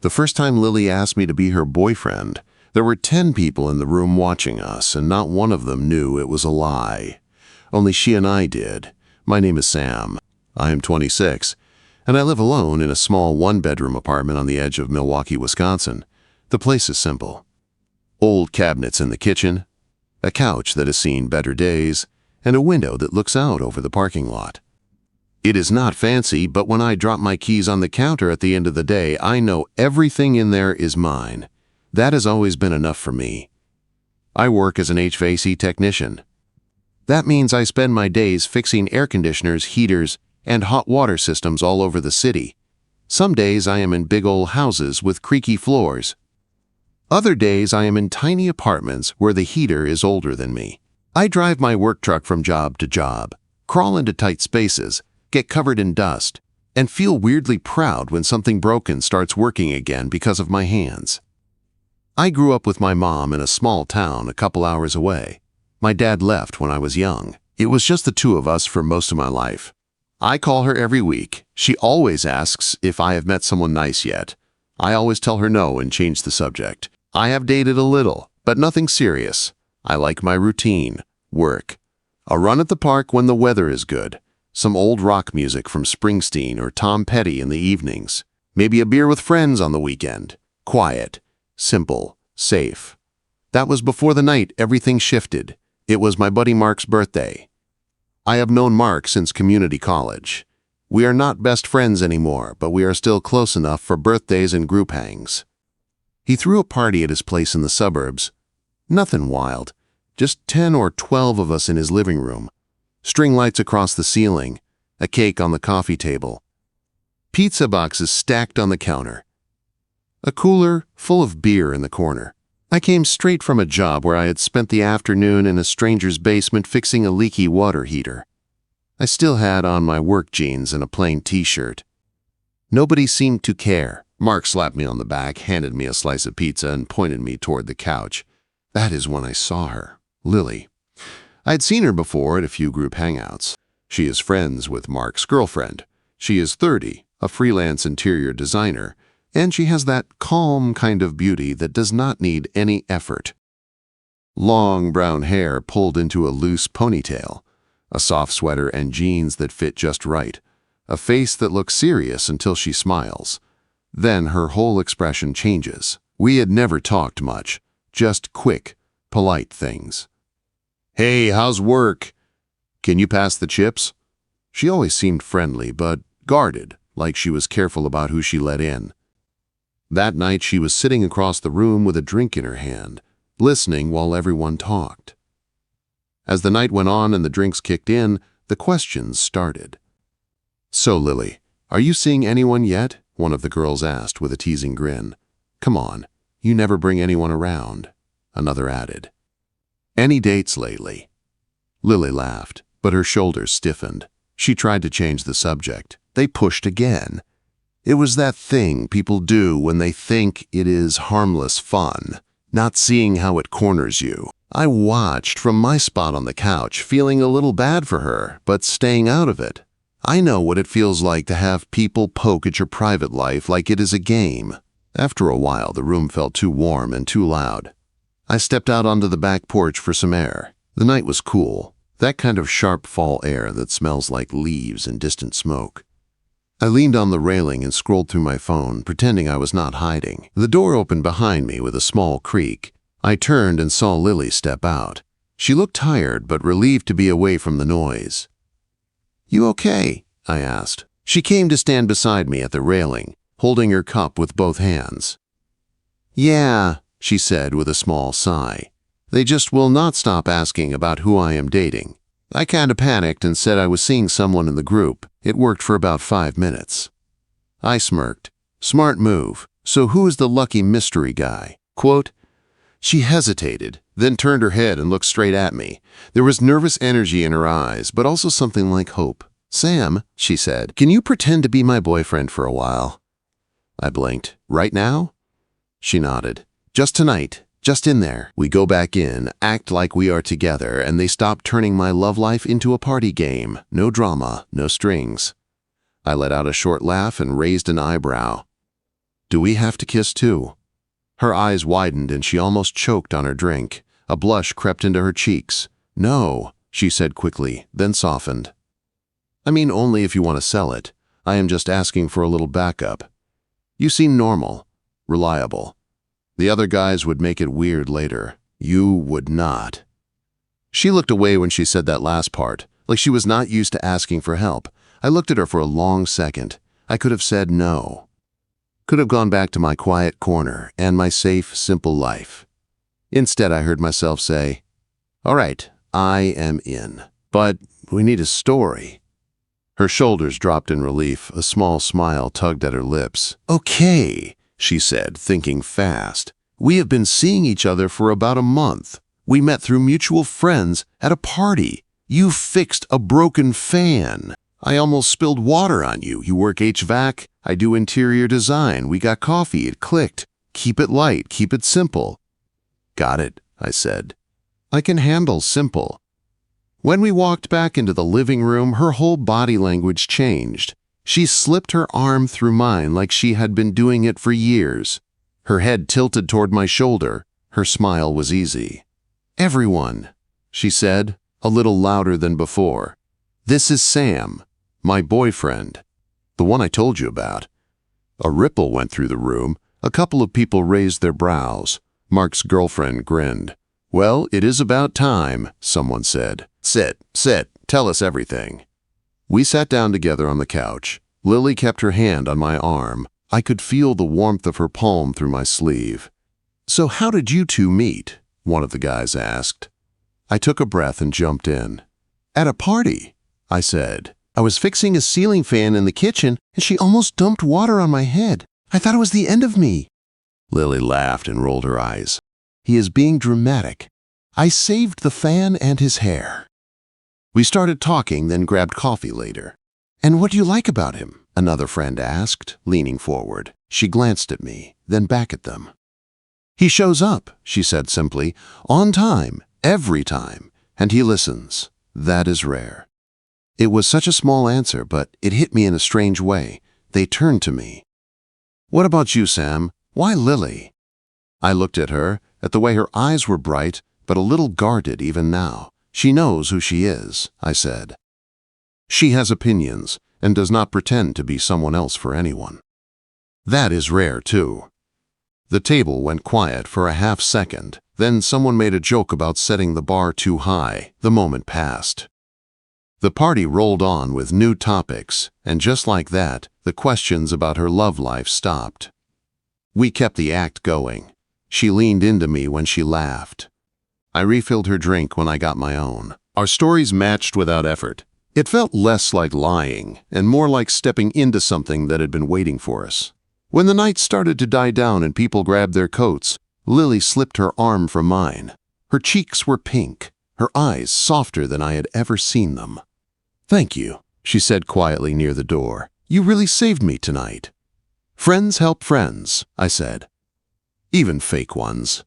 The first time Lily asked me to be her boyfriend, there were 10 people in the room watching us, and not one of them knew it was a lie. Only she and I did. My name is Sam. I am 26, and I live alone in a small one-bedroom apartment on the edge of Milwaukee, Wisconsin. The place is simple. Old cabinets in the kitchen, a couch that has seen better days, and a window that looks out over the parking lot. It is not fancy, but when I drop my keys on the counter at the end of the day, I know everything in there is mine. That has always been enough for me. I work as an HVAC technician. That means I spend my days fixing air conditioners, heaters, and hot water systems all over the city. Some days I am in big old houses with creaky floors. Other days I am in tiny apartments where the heater is older than me. I drive my work truck from job to job, crawl into tight spaces, get covered in dust, and feel weirdly proud when something broken starts working again because of my hands. I grew up with my mom in a small town a couple hours away. My dad left when I was young. It was just the two of us for most of my life. I call her every week. She always asks if I have met someone nice yet. I always tell her no and change the subject. I have dated a little, but nothing serious. I like my routine, work, a run at the park when the weather is good, some old rock music from Springsteen or Tom Petty in the evenings, maybe a beer with friends on the weekend. Quiet, simple, safe. That was before the night everything shifted. It was my buddy Mark's birthday. I have known Mark since community college. We are not best friends anymore, but we are still close enough for birthdays and group hangs. He threw a party at his place in the suburbs. Nothing wild, just 10 or 12 of us in his living room. String lights across the ceiling, a cake on the coffee table. Pizza boxes stacked on the counter. A cooler full of beer in the corner. I came straight from a job where I had spent the afternoon in a stranger's basement fixing a leaky water heater. I still had on my work jeans and a plain t-shirt. Nobody seemed to care. Mark slapped me on the back, handed me a slice of pizza, and pointed me toward the couch. That is when I saw her, Lily. I had seen her before at a few group hangouts. She is friends with Mark's girlfriend. She is 30, a freelance interior designer, and she has that calm kind of beauty that does not need any effort. Long brown hair pulled into a loose ponytail, a soft sweater and jeans that fit just right, a face that looks serious until she smiles. Then her whole expression changes. We had never talked much, just quick, polite things. "Hey, how's work? Can you pass the chips?" She always seemed friendly, but guarded, like she was careful about who she let in. That night she was sitting across the room with a drink in her hand, listening while everyone talked. As the night went on and the drinks kicked in, the questions started. "So, Lily, are you seeing anyone yet?" one of the girls asked with a teasing grin. "Come on, you never bring anyone around," another added. "Any dates lately?" Lily laughed, but her shoulders stiffened. She tried to change the subject. They pushed again. It was that thing people do when they think it is harmless fun, not seeing how it corners you. I watched from my spot on the couch, feeling a little bad for her, but staying out of it. I know what it feels like to have people poke at your private life like it is a game. After a while, the room felt too warm and too loud. I stepped out onto the back porch for some air. The night was cool, that kind of sharp fall air that smells like leaves and distant smoke. I leaned on the railing and scrolled through my phone, pretending I was not hiding. The door opened behind me with a small creak. I turned and saw Lily step out. She looked tired, but relieved to be away from the noise. "You okay?" I asked. She came to stand beside me at the railing, holding her cup with both hands. "Yeah," she said with a small sigh. "They just will not stop asking about who I am dating." I kinda panicked and said I was seeing someone in the group. It worked for about 5 minutes. I smirked. Smart move. "So who is the lucky mystery guy?" Quote. She hesitated, then turned her head and looked straight at me. There was nervous energy in her eyes, but also something like hope. "Sam," she said, "can you pretend to be my boyfriend for a while?" I blinked. "Right now?" She nodded. "Just tonight. Just in there. We go back in, act like we are together, and they stop turning my love life into a party game. No drama, no strings." I let out a short laugh and raised an eyebrow. Do we have to kiss too? Her eyes widened and she almost choked on her drink. A blush crept into her cheeks. No, she said quickly, then softened. I mean, only if you want to sell it. I am just asking for a little backup. You seem normal, reliable. The other guys would make it weird later. You would not. She looked away when she said that last part, like she was not used to asking for help. I looked at her for a long second. I could have said no. Could have gone back to my quiet corner and my safe, simple life. Instead, I heard myself say, "All right, I am in. But we need a story." Her shoulders dropped in relief. A small smile tugged at her lips. "Okay," she said, thinking fast. "We have been seeing each other for about a month. We met through mutual friends at a party. You fixed a broken fan. I almost spilled water on you. You work HVAC, I do interior design. We got coffee, it clicked. Keep it light, keep it simple." "Got it," I said. "I can handle simple." When we walked back into the living room, her whole body language changed. She slipped her arm through mine like she had been doing it for years. Her head tilted toward my shoulder. Her smile was easy. "Everyone," she said, a little louder than before. "This is Sam, my boyfriend, the one I told you about." A ripple went through the room. A couple of people raised their brows. Mark's girlfriend grinned. "Well, it is about time," someone said. Sit, tell us everything." We sat down together on the couch. Lily kept her hand on my arm. I could feel the warmth of her palm through my sleeve. "So how did you two meet?" one of the guys asked. I took a breath and jumped in. "At a party," I said. "I was fixing a ceiling fan in the kitchen, and she almost dumped water on my head. I thought it was the end of me." Lily laughed and rolled her eyes. "He is being dramatic. I saved the fan and his hair." We started talking, then grabbed coffee later. "And what do you like about him?" another friend asked, leaning forward. She glanced at me, then back at them. "He shows up," she said simply, "on time, every time, and he listens. That is rare." It was such a small answer, but it hit me in a strange way. They turned to me. "What about you, Sam? Why Lily?" I looked at her, at the way her eyes were bright, but a little guarded even now. "She knows who she is," I said. "She has opinions and does not pretend to be someone else for anyone." That is rare, too. The table went quiet for a half second. Then someone made a joke about setting the bar too high. The moment passed. The party rolled on with new topics, and just like that, the questions about her love life stopped. We kept the act going. She leaned into me when she laughed. I refilled her drink when I got my own. Our stories matched without effort. It felt less like lying and more like stepping into something that had been waiting for us. When the night started to die down and people grabbed their coats, Lily slipped her arm from mine. Her cheeks were pink, her eyes softer than I had ever seen them. "Thank you," she said quietly near the door. "You really saved me tonight." "Friends help friends," I said. "Even fake ones."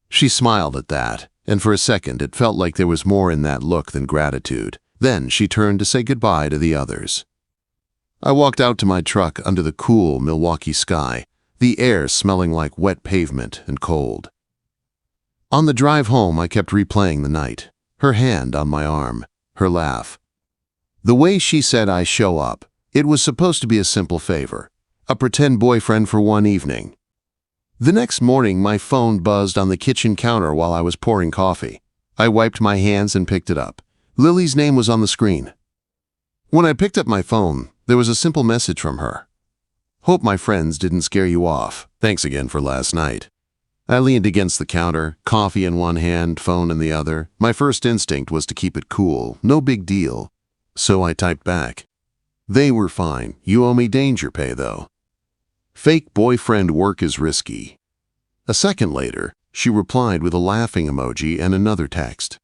She smiled at that, and for a second it felt like there was more in that look than gratitude. Then she turned to say goodbye to the others. I walked out to my truck under the cool Milwaukee sky, the air smelling like wet pavement and cold. On the drive home, I kept replaying the night, her hand on my arm, her laugh. The way she said I show up, it was supposed to be a simple favor, a pretend boyfriend for one evening. The next morning, my phone buzzed on the kitchen counter while I was pouring coffee. I wiped my hands and picked it up. Lily's name was on the screen. When I picked up my phone, there was a simple message from her. "Hope my friends didn't scare you off. Thanks again for last night." I leaned against the counter, coffee in one hand, phone in the other. My first instinct was to keep it cool, no big deal. So I typed back, "They were fine. You owe me danger pay, though. Fake boyfriend work is risky." A second later, she replied with a laughing emoji and another text.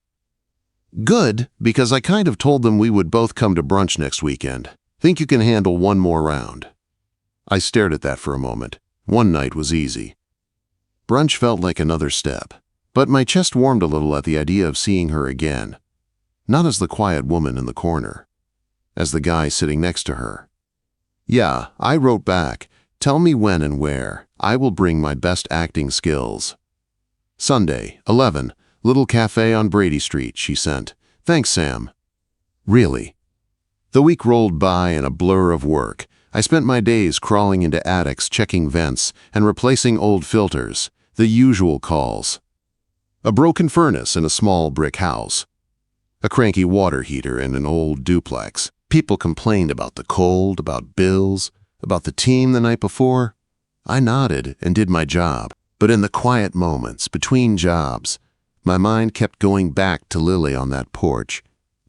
"Good, because I kind of told them we would both come to brunch next weekend. Think you can handle one more round?" I stared at that for a moment. One night was easy. Brunch felt like another step, but my chest warmed a little at the idea of seeing her again. Not as the quiet woman in the corner, as the guy sitting next to her. Yeah, I wrote back, Tell me when and where. I will bring my best acting skills. Sunday, 11, little cafe on Brady Street, she sent. Thanks, Sam. Really? The week rolled by in a blur of work. I spent my days crawling into attics, checking vents, and replacing old filters, the usual calls. A broken furnace in a small brick house. A cranky water heater in an old duplex. People complained about the cold, about bills, about the team the night before. I nodded and did my job, but in the quiet moments between jobs, my mind kept going back to Lily on that porch,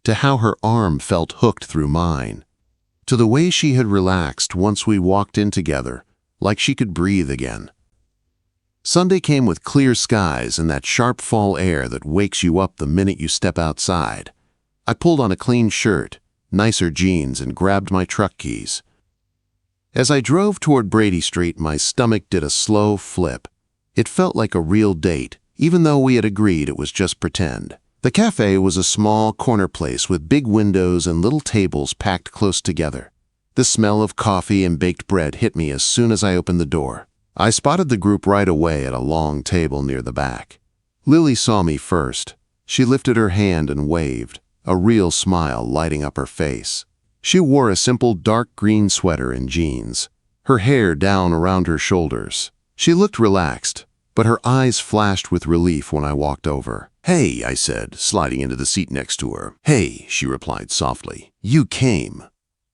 to how her arm felt hooked through mine, to the way she had relaxed once we walked in together, like she could breathe again. Sunday came with clear skies and that sharp fall air that wakes you up the minute you step outside. I pulled on a clean shirt, nicer jeans, and grabbed my truck keys. As I drove toward Brady Street, my stomach did a slow flip. It felt like a real date, even though we had agreed it was just pretend. The cafe was a small corner place with big windows and little tables packed close together. The smell of coffee and baked bread hit me as soon as I opened the door. I spotted the group right away at a long table near the back. Lily saw me first. She lifted her hand and waved, a real smile lighting up her face. She wore a simple dark green sweater and jeans, her hair down around her shoulders. She looked relaxed, but her eyes flashed with relief when I walked over. "Hey," I said, sliding into the seat next to her. "Hey," she replied softly. "You came."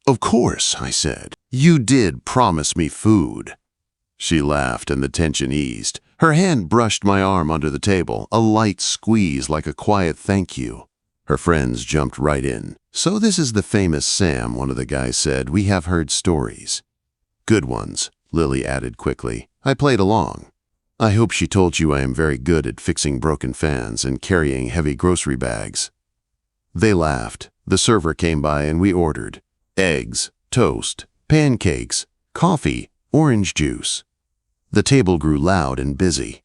"Of course," I said. "You did promise me food." She laughed and the tension eased. Her hand brushed my arm under the table, a light squeeze like a quiet thank you. Her friends jumped right in. "So this is the famous Sam," one of the guys said. "We have heard stories." "Good ones," Lily added quickly. I played along. "I hope she told you I am very good at fixing broken fans and carrying heavy grocery bags." They laughed. The server came by and we ordered eggs, toast, pancakes, coffee, orange juice. The table grew loud and busy.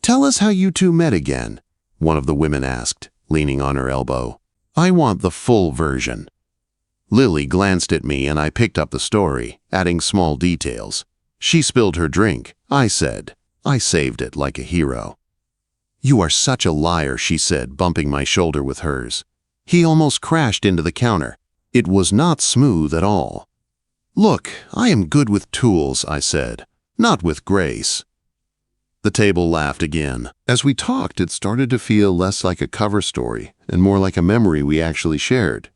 "Tell us how you two met again," one of the women asked, leaning on her elbow. "I want the full version." Lily glanced at me and I picked up the story, adding small details. "She spilled her drink," I said. "I saved it like a hero." "You are such a liar," she said, bumping my shoulder with hers. "He almost crashed into the counter. It was not smooth at all." "Look, I am good with tools," I said, "not with grace." The table laughed again. As we talked, it started to feel less like a cover story and more like a memory we actually shared.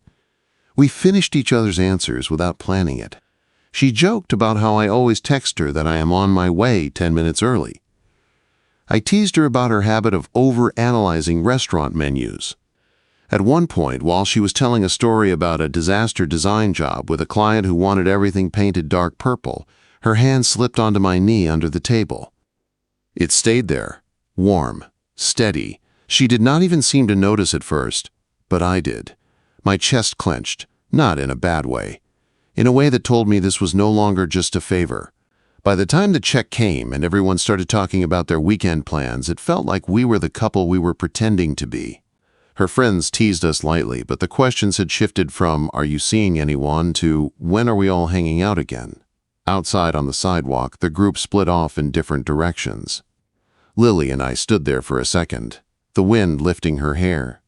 We finished each other's answers without planning it. She joked about how I always text her that I am on my way 10 minutes early. I teased her about her habit of over-analyzing restaurant menus. At one point, while she was telling a story about a disaster design job with a client who wanted everything painted dark purple, her hand slipped onto my knee under the table. It stayed there, warm, steady. She did not even seem to notice at first, but I did. My chest clenched, not in a bad way, in a way that told me this was no longer just a favor. By the time the check came and everyone started talking about their weekend plans, it felt like we were the couple we were pretending to be. Her friends teased us lightly, but the questions had shifted from, "Are you seeing anyone?" to, "When are we all hanging out again?" Outside on the sidewalk, the group split off in different directions. Lily and I stood there for a second, the wind lifting her hair.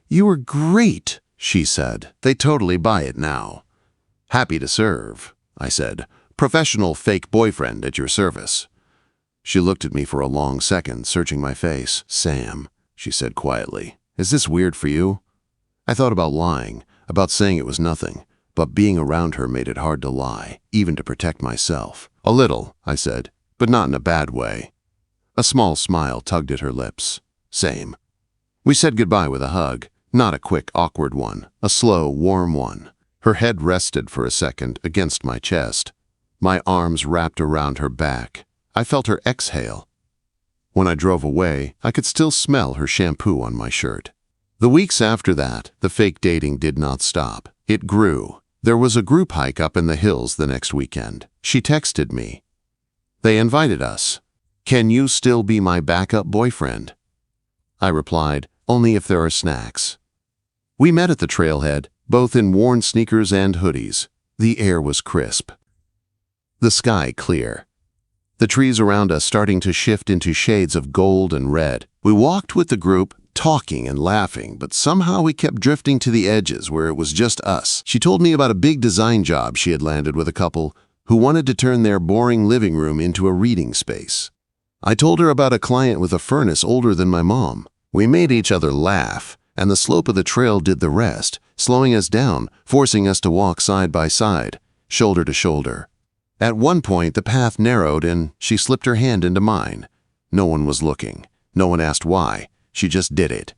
"You were great," she said. "They totally buy it now." "Happy to serve," I said. "Professional fake boyfriend at your service." She looked at me for a long second, searching my face. "Sam," she said quietly, "is this weird for you?" I thought about lying, about saying it was nothing, but being around her made it hard to lie, even to protect myself. "A little," I said, "but not in a bad way." A small smile tugged at her lips. "Same." We said goodbye with a hug, not a quick, awkward one, a slow, warm one. Her head rested for a second against my chest. My arms wrapped around her back. I felt her exhale. When I drove away, I could still smell her shampoo on my shirt. The weeks after that, the fake dating did not stop. It grew. There was a group hike up in the hills the next weekend. She texted me. They invited us. "Can you still be my backup boyfriend?" I replied, "Only if there are snacks." We met at the trailhead, both in worn sneakers and hoodies. The air was crisp. The sky clear. The trees around us starting to shift into shades of gold and red. We walked with the group, talking and laughing, but somehow we kept drifting to the edges where it was just us. She told me about a big design job she had landed with a couple who wanted to turn their boring living room into a reading space. I told her about a client with a furnace older than my mom. We made each other laugh, and the slope of the trail did the rest, slowing us down, forcing us to walk side by side, shoulder to shoulder. At one point, the path narrowed and she slipped her hand into mine. No one was looking. No one asked why. She just did it.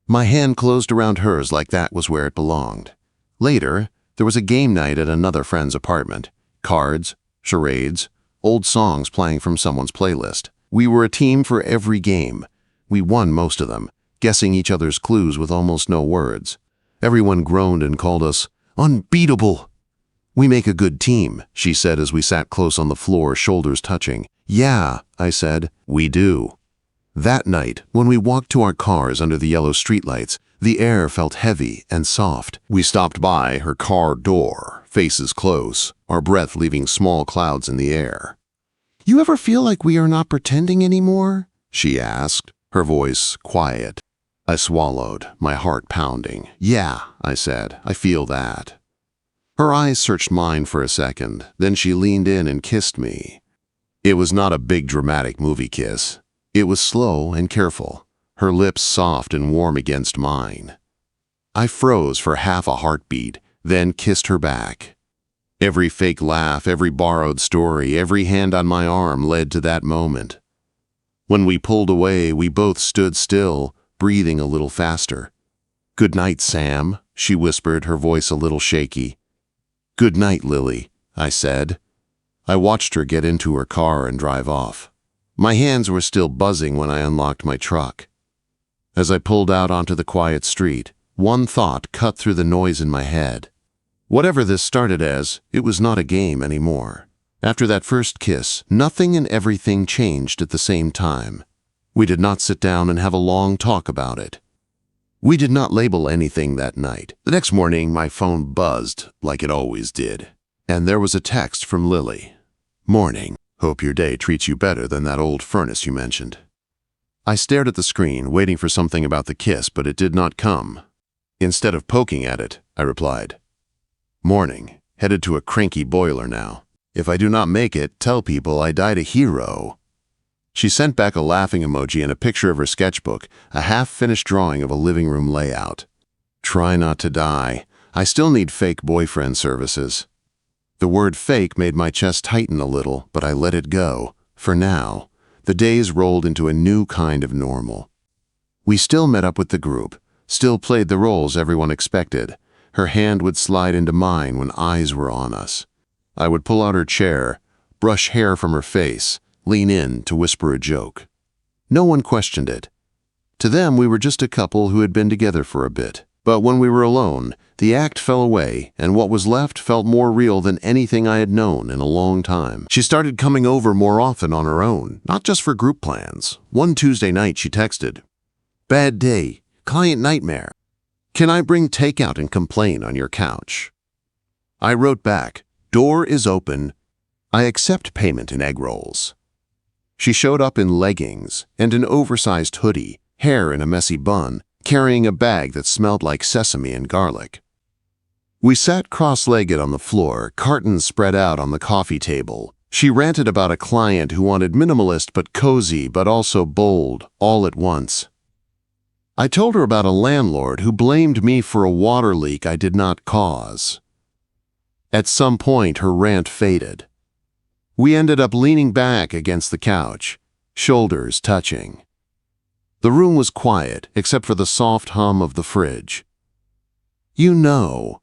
My hand closed around hers like that was where it belonged. Later, there was a game night at another friend's apartment. Cards, charades, old songs playing from someone's playlist. We were a team for every game. We won most of them, guessing each other's clues with almost no words. Everyone groaned and called us unbeatable. "We make a good team," she said as we sat close on the floor, shoulders touching. "Yeah," I said, "we do." That night, when we walked to our cars under the yellow streetlights, the air felt heavy and soft. We stopped by her car door, faces close, our breath leaving small clouds in the air. "You ever feel like we are not pretending anymore?" she asked, her voice quiet. I swallowed, my heart pounding. "Yeah," I said, "I feel that." Her eyes searched mine for a second, then she leaned in and kissed me. It was not a big dramatic movie kiss. It was slow and careful, her lips soft and warm against mine. I froze for half a heartbeat, then kissed her back. Every fake laugh, every borrowed story, every hand on my arm led to that moment. When we pulled away, we both stood still, breathing a little faster. "Good night, Sam," she whispered, her voice a little shaky. "Good night, Lily," I said. I watched her get into her car and drive off. My hands were still buzzing when I unlocked my truck. As I pulled out onto the quiet street, one thought cut through the noise in my head. Whatever this started as, it was not a game anymore. After that first kiss, nothing and everything changed at the same time. We did not sit down and have a long talk about it. We did not label anything that night. The next morning, my phone buzzed like it always did. And there was a text from Lily. "Morning. Hope your day treats you better than that old furnace you mentioned." I stared at the screen, waiting for something about the kiss, but it did not come. Instead of poking at it, I replied, "Morning. Headed to a cranky boiler now. If I do not make it, tell people I died a hero." She sent back a laughing emoji and a picture of her sketchbook, a half-finished drawing of a living room layout. Try not to die. I still need fake boyfriend services. The word fake made my chest tighten a little, but I let it go. For now, the days rolled into a new kind of normal. We still met up with the group, still played the roles everyone expected. Her hand would slide into mine when eyes were on us. I would pull out her chair, brush hair from her face, lean in to whisper a joke. No one questioned it. To them, we were just a couple who had been together for a bit. But when we were alone, the act fell away, and what was left felt more real than anything I had known in a long time. She started coming over more often on her own, not just for group plans. One Tuesday night, she texted, "Bad day, client nightmare. Can I bring takeout and complain on your couch?" I wrote back, "Door is open. I accept payment in egg rolls." She showed up in leggings and an oversized hoodie, hair in a messy bun, carrying a bag that smelled like sesame and garlic. We sat cross-legged on the floor, cartons spread out on the coffee table. She ranted about a client who wanted minimalist but cozy but also bold, all at once. I told her about a landlord who blamed me for a water leak I did not cause. At some point, her rant faded. We ended up leaning back against the couch, shoulders touching. The room was quiet, except for the soft hum of the fridge. "You know,"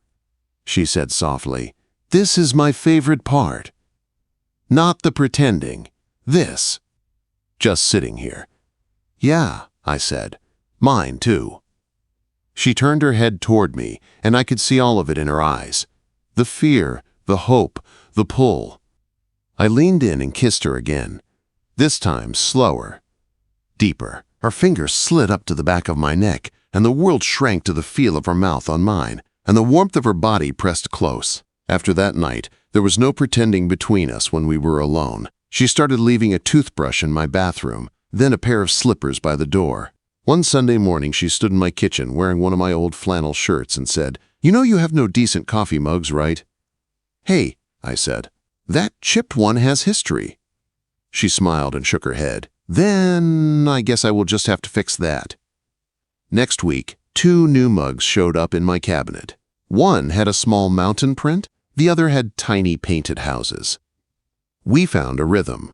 she said softly, "this is my favorite part. Not the pretending. This. Just sitting here." "Yeah," I said. "Mine, too." She turned her head toward me, and I could see all of it in her eyes. The fear, the hope, the pull. I leaned in and kissed her again. This time, slower, deeper. Her fingers slid up to the back of my neck, and the world shrank to the feel of her mouth on mine, and the warmth of her body pressed close. After that night, there was no pretending between us when we were alone. She started leaving a toothbrush in my bathroom, then a pair of slippers by the door. One Sunday morning, she stood in my kitchen wearing one of my old flannel shirts and said, "You know you have no decent coffee mugs, right?" "Hey," I said, "that chipped one has history." She smiled and shook her head. "Then I guess I will just have to fix that." Next week, 2 new mugs showed up in my cabinet. One had a small mountain print, the other had tiny painted houses. We found a rhythm.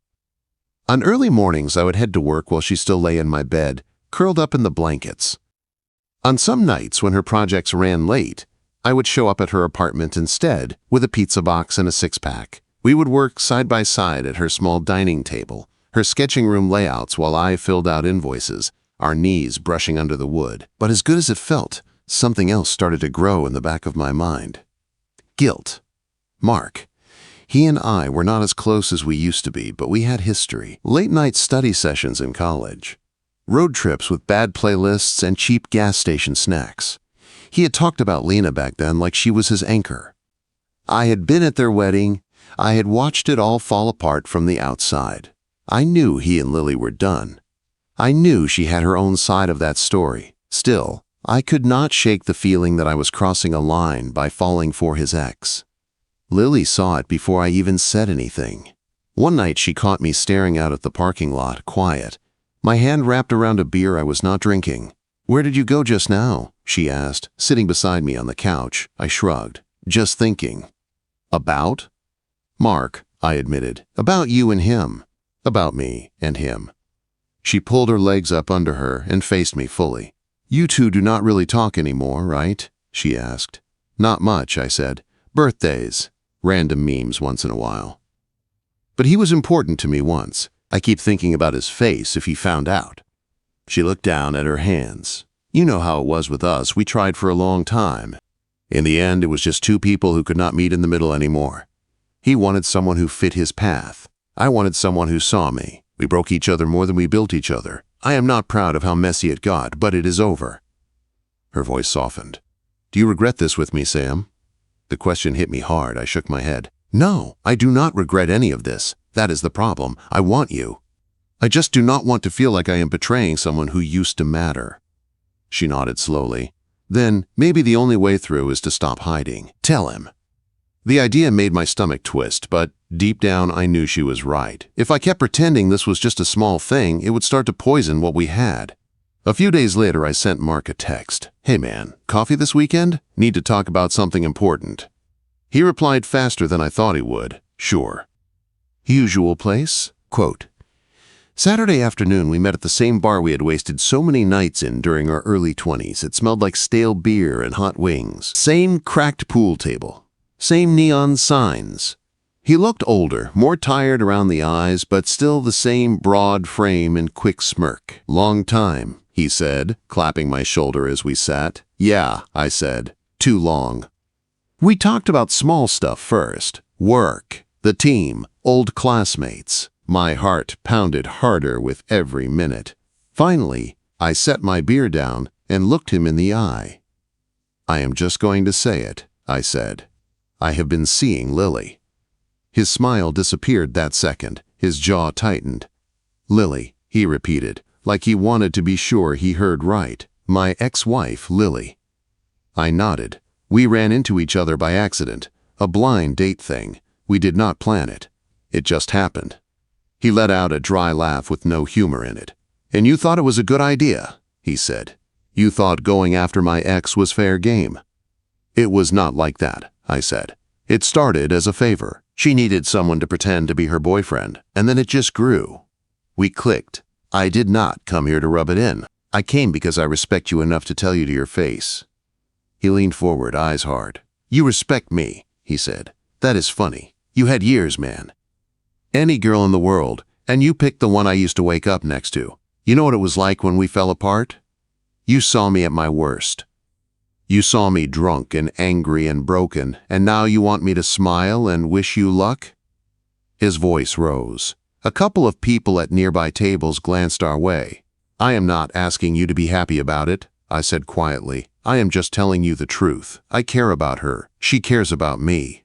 On early mornings, I would head to work while she still lay in my bed, curled up in the blankets. On some nights when her projects ran late, I would show up at her apartment instead with a pizza box and a 6-pack. We would work side by side at her small dining table, her sketching room layouts while I filled out invoices, our knees brushing under the wood. But as good as it felt, something else started to grow in the back of my mind. Guilt. Mark. He and I were not as close as we used to be, but we had history. Late-night study sessions in college. Road trips with bad playlists and cheap gas station snacks. He had talked about Lena back then like she was his anchor. I had been at their wedding. I had watched it all fall apart from the outside. I knew he and Lily were done. I knew she had her own side of that story. Still, I could not shake the feeling that I was crossing a line by falling for his ex. Lily saw it before I even said anything. One night she caught me staring out at the parking lot, quiet, my hand wrapped around a beer I was not drinking. "Where did you go just now?" she asked, sitting beside me on the couch. I shrugged. "Just thinking." "About?" "Mark," I admitted. "About you and him." "About me and him." She pulled her legs up under her and faced me fully. "You two do not really talk anymore, right?" she asked. "Not much," I said. "Birthdays. Random memes once in a while." "But he was important to me once. I keep thinking about his face if he found out." She looked down at her hands. "You know how it was with us. We tried for a long time. In the end, it was just 2 people who could not meet in the middle anymore. He wanted someone who fit his path. I wanted someone who saw me. We broke each other more than we built each other. I am not proud of how messy it got, but it is over." Her voice softened. "Do you regret this with me, Sam?" The question hit me hard. I shook my head. "No, I do not regret any of this. That is the problem. I want you. I just do not want to feel like I am betraying someone who used to matter." She nodded slowly. "Then maybe the only way through is to stop hiding. Tell him." The idea made my stomach twist, but deep down I knew she was right. If I kept pretending this was just a small thing, it would start to poison what we had. A few days later, I sent Mark a text. "Hey man, coffee this weekend? Need to talk about something important." He replied faster than I thought he would. "Sure." Usual place? Quote, "Saturday afternoon, we met at the same bar we had wasted so many nights in during our early 20s. It smelled like stale beer and hot wings. Same cracked pool table. Same neon signs." He looked older, more tired around the eyes, but still the same broad frame and quick smirk. "Long time," he said, clapping my shoulder as we sat. "Yeah," I said. "Too long." We talked about small stuff first. Work, the team, old classmates. My heart pounded harder with every minute. Finally, I set my beer down and looked him in the eye. "I am just going to say it," I said. "I have been seeing Lily." His smile disappeared that second. His jaw tightened. "Lily," he repeated, like he wanted to be sure he heard right. "My ex-wife, Lily." I nodded. "We ran into each other by accident. A blind date thing. We did not plan it. It just happened." He let out a dry laugh with no humor in it. "And you thought it was a good idea," he said. "You thought going after my ex was fair game." "It was not like that," I said. "It started as a favor. She needed someone to pretend to be her boyfriend, and then it just grew. We clicked. I did not come here to rub it in. I came because I respect you enough to tell you to your face." He leaned forward, eyes hard. "You respect me," he said. "That is funny. You had years, man. Any girl in the world, and you picked the one I used to wake up next to. You know what it was like when we fell apart? You saw me at my worst. You saw me drunk and angry and broken, and now you want me to smile and wish you luck?" His voice rose. A couple of people at nearby tables glanced our way. "I am not asking you to be happy about it," I said quietly. "I am just telling you the truth. I care about her. She cares about me."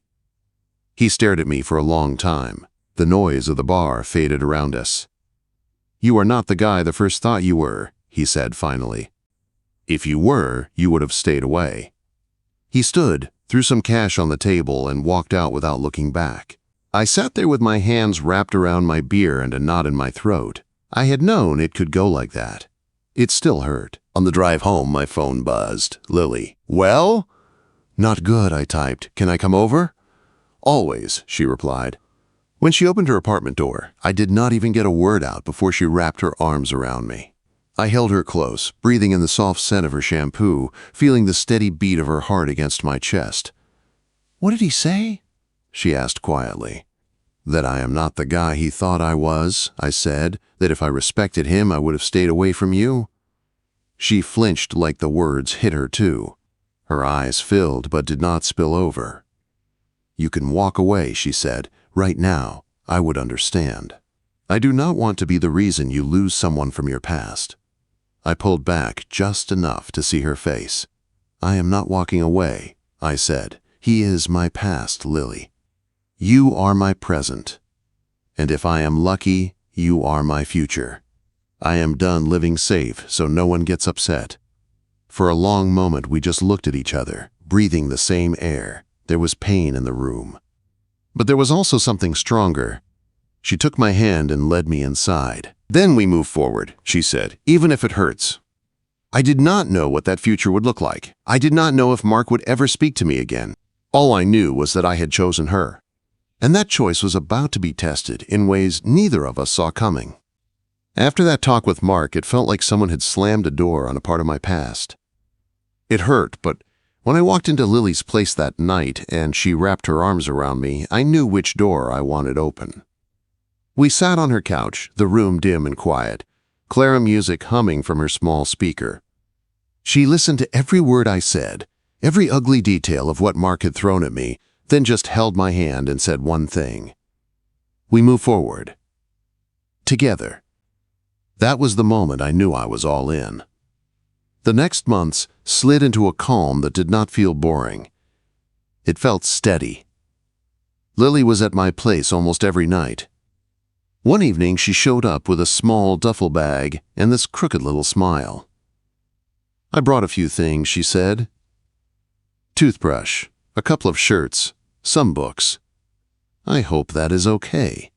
He stared at me for a long time. The noise of the bar faded around us. "You are not the guy the first thought you were," he said finally. "If you were, you would have stayed away." He stood, threw some cash on the table, and walked out without looking back. I sat there with my hands wrapped around my beer and a knot in my throat. I had known it could go like that. It still hurt. On the drive home, my phone buzzed. Lily. "Well?" "Not good," I typed. "Can I come over?" "Always," she replied. When she opened her apartment door, I did not even get a word out before she wrapped her arms around me. I held her close, breathing in the soft scent of her shampoo, feeling the steady beat of her heart against my chest. "What did he say?" she asked quietly. "That I am not the guy he thought I was," I said. "That if I respected him, I would have stayed away from you." She flinched like the words hit her too. Her eyes filled but did not spill over. "You can walk away," she said. "Right now, I would understand. I do not want to be the reason you lose someone from your past." I pulled back just enough to see her face. "I am not walking away," I said. "He is my past, Lily. You are my present. And if I am lucky, you are my future. I am done living safe so no one gets upset." For a long moment we just looked at each other, breathing the same air. There was pain in the room. But there was also something stronger. She took my hand and led me inside. "Then we move forward," she said, "even if it hurts." I did not know what that future would look like. I did not know if Mark would ever speak to me again. All I knew was that I had chosen her. And that choice was about to be tested in ways neither of us saw coming. After that talk with Mark, it felt like someone had slammed a door on a part of my past. It hurt, but when I walked into Lily's place that night and she wrapped her arms around me, I knew which door I wanted open. We sat on her couch, the room dim and quiet, Clara music humming from her small speaker. She listened to every word I said, every ugly detail of what Mark had thrown at me, then just held my hand and said one thing. "We move forward. Together." That was the moment I knew I was all in. The next months slid into a calm that did not feel boring. It felt steady. Lily was at my place almost every night. One evening she showed up with a small duffel bag and this crooked little smile. "I brought a few things," she said. "Toothbrush, a couple of shirts, some books. I hope that is okay."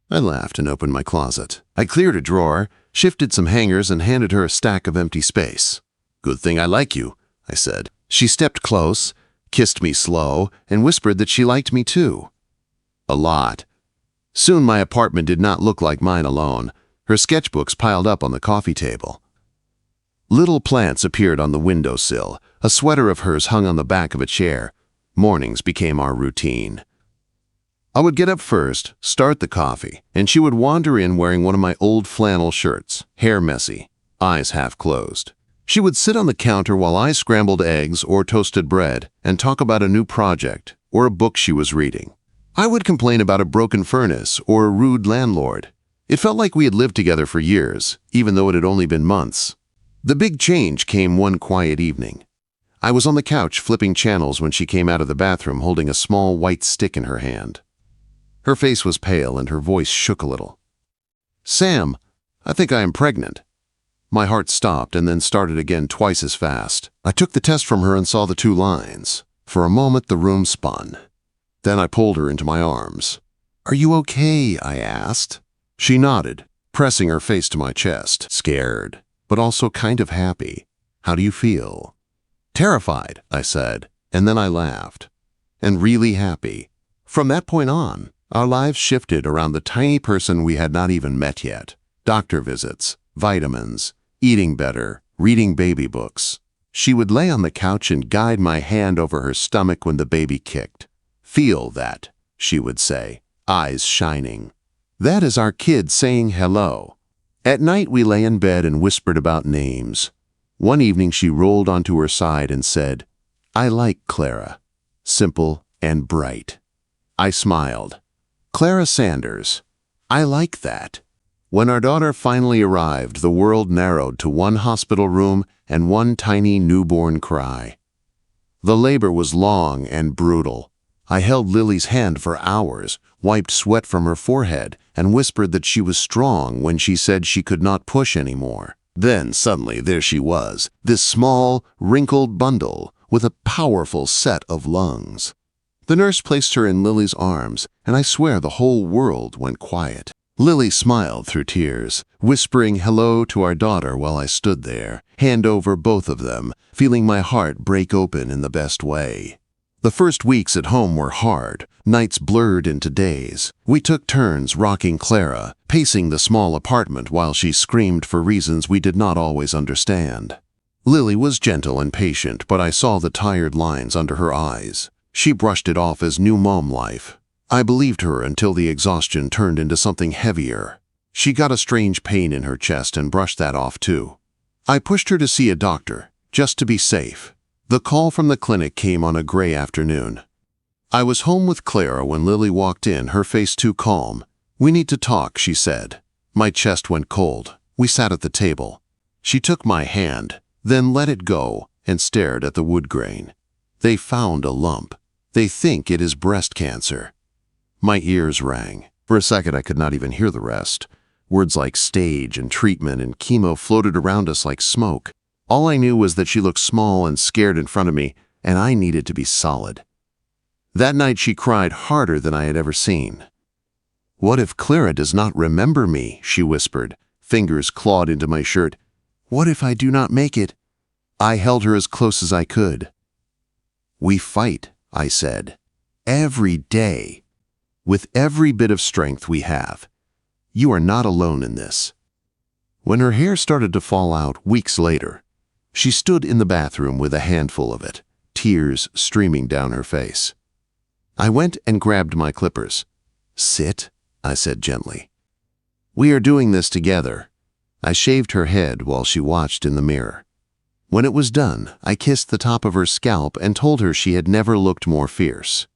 I laughed and opened my closet. I cleared a drawer, shifted some hangers, and handed her a stack of empty space. "Good thing I like you," I said. She stepped close, kissed me slow, and whispered that she liked me too. A lot. Soon my apartment did not look like mine alone. Her sketchbooks piled up on the coffee table. Little plants appeared on the windowsill. A sweater of hers hung on the back of a chair. Mornings became our routine. I would get up first, start the coffee, and she would wander in wearing one of my old flannel shirts, hair messy, eyes half closed. She would sit on the counter while I scrambled eggs or toasted bread and talk about a new project or a book she was reading. I would complain about a broken furnace or a rude landlord. It felt like we had lived together for years, even though it had only been months. The big change came one quiet evening. I was on the couch flipping channels when she came out of the bathroom holding a small white stick in her hand. Her face was pale and her voice shook a little. "Sam, I think I am pregnant." My heart stopped and then started again twice as fast. I took the test from her and saw the 2 lines. For a moment the room spun. Then I pulled her into my arms. "Are you okay?" I asked. She nodded, pressing her face to my chest, scared, but also kind of happy. "How do you feel?" "Terrified," I said, and then I laughed. "And really happy." From that point on, our lives shifted around the tiny person we had not even met yet. Doctor visits, vitamins, eating better, reading baby books. She would lay on the couch and guide my hand over her stomach when the baby kicked. "Feel that," she would say, eyes shining. "That is our kid saying hello." At night we lay in bed and whispered about names. One evening she rolled onto her side and said, "I like Clara. Simple and bright." I smiled. "Clara Sanders. I like that." When our daughter finally arrived, the world narrowed to one hospital room and one tiny newborn cry. The labor was long and brutal. I held Lily's hand for hours, wiped sweat from her forehead, and whispered that she was strong when she said she could not push anymore. Then suddenly there she was, this small, wrinkled bundle with a powerful set of lungs. The nurse placed her in Lily's arms, and I swear the whole world went quiet. Lily smiled through tears, whispering hello to our daughter while I stood there, hand over both of them, feeling my heart break open in the best way. The first weeks at home were hard, nights blurred into days. We took turns rocking Clara, pacing the small apartment while she screamed for reasons we did not always understand. Lily was gentle and patient, but I saw the tired lines under her eyes. She brushed it off as new mom life. I believed her until the exhaustion turned into something heavier. She got a strange pain in her chest and brushed that off too. I pushed her to see a doctor, just to be safe. The call from the clinic came on a gray afternoon. I was home with Clara when Lily walked in, her face too calm. "We need to talk," she said. My chest went cold. We sat at the table. She took my hand, then let it go and stared at the wood grain. "They found a lump. They think it is breast cancer." My ears rang. For a second I could not even hear the rest. Words like stage and treatment and chemo floated around us like smoke. All I knew was that she looked small and scared in front of me, and I needed to be solid. That night she cried harder than I had ever seen. "What if Clara does not remember me?" she whispered, fingers clawed into my shirt. "What if I do not make it?" I held her as close as I could. "We fight," I said, "every day, with every bit of strength we have. You are not alone in this." When her hair started to fall out weeks later, she stood in the bathroom with a handful of it, tears streaming down her face. I went and grabbed my clippers. "Sit," I said gently. "We are doing this together." I shaved her head while she watched in the mirror. When it was done, I kissed the top of her scalp and told her she had never looked more fierce.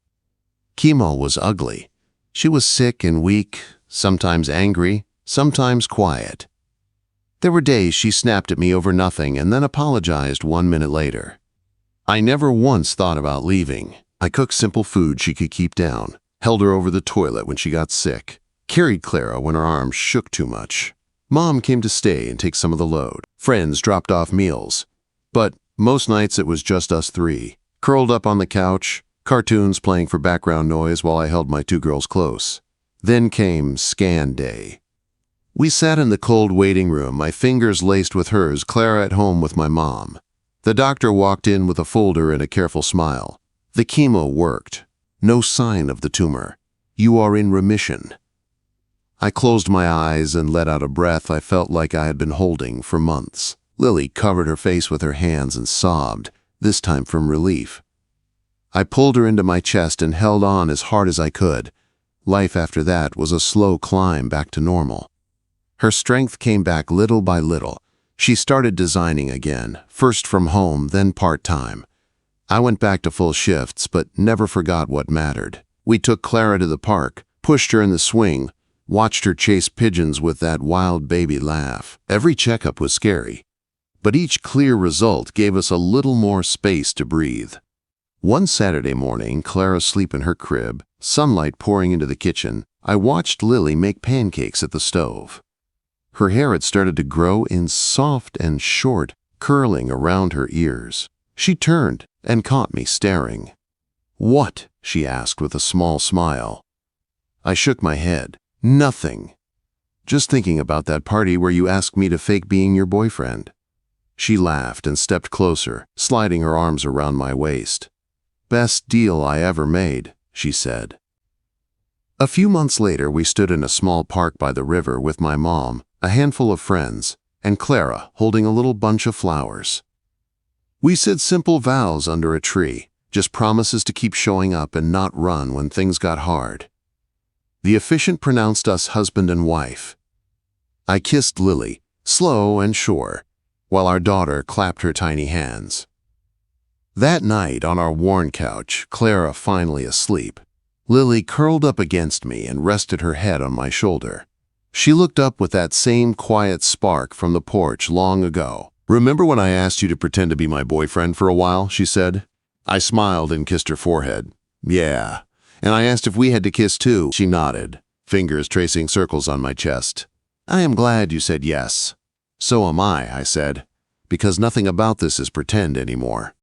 Chemo was ugly. She was sick and weak, sometimes angry, sometimes quiet. There were days she snapped at me over nothing and then apologized 1 minute later. I never once thought about leaving. I cooked simple food she could keep down, held her over the toilet when she got sick, carried Clara when her arms shook too much. Mom came to stay and take some of the load. Friends dropped off meals. But most nights it was just us three, curled up on the couch, cartoons playing for background noise while I held my two girls close. Then came scan day. We sat in the cold waiting room, my fingers laced with hers, Clara at home with my mom. The doctor walked in with a folder and a careful smile. "The chemo worked. No sign of the tumor. You are in remission." I closed my eyes and let out a breath I felt like I had been holding for months. Lily covered her face with her hands and sobbed, this time from relief. I pulled her into my chest and held on as hard as I could. Life after that was a slow climb back to normal. Her strength came back little by little. She started designing again, first from home, then part-time. I went back to full shifts, but never forgot what mattered. We took Clara to the park, pushed her in the swing, watched her chase pigeons with that wild baby laugh. Every checkup was scary, but each clear result gave us a little more space to breathe. One Saturday morning, Clara asleep in her crib, sunlight pouring into the kitchen, I watched Lily make pancakes at the stove. Her hair had started to grow in soft and short, curling around her ears. She turned and caught me staring. "What?" she asked with a small smile. I shook my head. "Nothing. Just thinking about that party where you asked me to fake being your boyfriend." She laughed and stepped closer, sliding her arms around my waist. "Best deal I ever made," she said. A few months later, we stood in a small park by the river with my mom, a handful of friends, and Clara holding a little bunch of flowers. We said simple vows under a tree, just promises to keep showing up and not run when things got hard. The officiant pronounced us husband and wife. I kissed Lily, slow and sure, while our daughter clapped her tiny hands. That night on our worn couch, Clara finally asleep, Lily curled up against me and rested her head on my shoulder. She looked up with that same quiet spark from the porch long ago. "Remember when I asked you to pretend to be my boyfriend for a while?" she said. I smiled and kissed her forehead. Yeah. And I asked if we had to kiss too. She nodded, fingers tracing circles on my chest. I am glad you said yes. So am I said, because nothing about this is pretend anymore.